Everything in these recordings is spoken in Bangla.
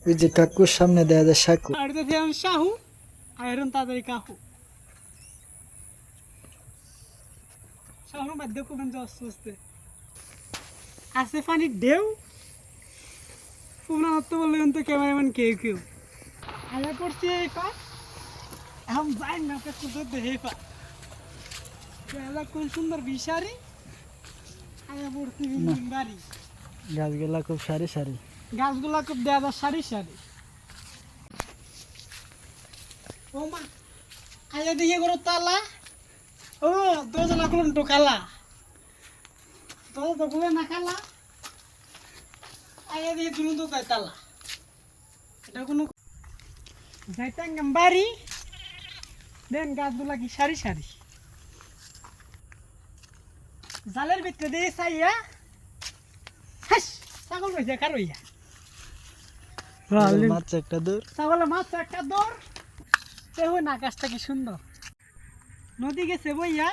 ওই যে কাকুর সামনে দেয়া যায় সাকু। আর দেখে আমি শাহু আয়রন তাড়াতাড়ি কাহু শাহুর মধ্যে কোন অস্বস্তি আছে পানির ঢেউ পুনরাত্ম বললেন তো ক্যামেরাম্যান কেউ কেউ আলা করছি এই পা এখন যাই না খুঁজে দেখে পা এলা কোন সুন্দর বিশারি আয়া পড়ছি বিল্ডিং বাড়ি গাছগুলা খুব সারি সারি। গাছগুলা খুব দেয়া যায় সারি সারি ও মা আয়া দেখে করো তালা ও দোজলা কোন টোকালা তো গুলো না খালা আয়া দেখে দুনো তো তালা এটা কোনো যাইতাম বাড়ি দেন গাছগুলা কি সারি সারি জালের ভিতরে দিয়ে চাইয়া ছাগল রয়েছে কারইয়া মাছ একটা দূর। ছাগলের মাছ একটা দৌড় সে হয় না আকাশটা কি সুন্দর নদী গেছে বইয়া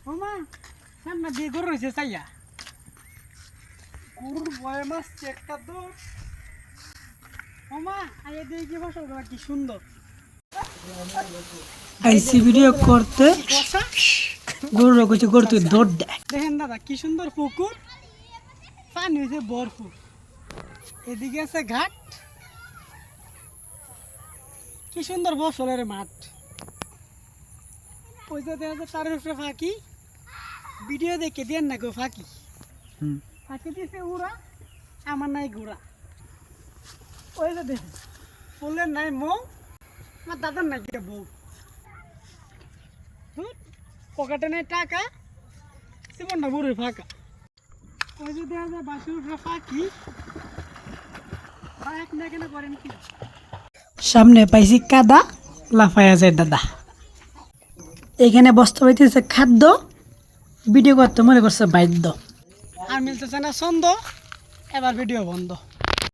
ও মা সামনে দিয়ে গরু রয়েছে চাইয়া গরুর বয়ে মাছ একটা দৌড় ও মা আইয়া দিয়ে কি ফসল কি সুন্দর আইসি ভিডিও করতে গরুর কিছু করতে দৌড় দেয়। দেখেন দাদা কি সুন্দর পুকুর পানি হয়েছে ভরপুর এদিকে আছে ঘাট কি সুন্দর ফসলের মাঠ ওই যে দেখা যায় তার উপরে ফাঁকি ভিডিও দেখে দেন না গো ফাঁকি ফাঁকি দিয়েছে উড়া আমার নাই ঘোড়া ওই যে দেখেন ফুলের নাই মৌ আমার দাদার নাই কিটা বউ পকেটে নেই টাকা জীবনটা বুড়ো ফাঁকা ওই যে দেখা যায় বাসুর উপরে ফাঁকি এক না কেন করেন কি সামনে পাইছি কাদা লাফায়া যায় দাদা। এখানে বস্তা পাইতেছে খাদ্য ভিডিও করতে মনে করছে বাধ্য আর মিলতেছে না ছন্দ এবার ভিডিও বন্ধ।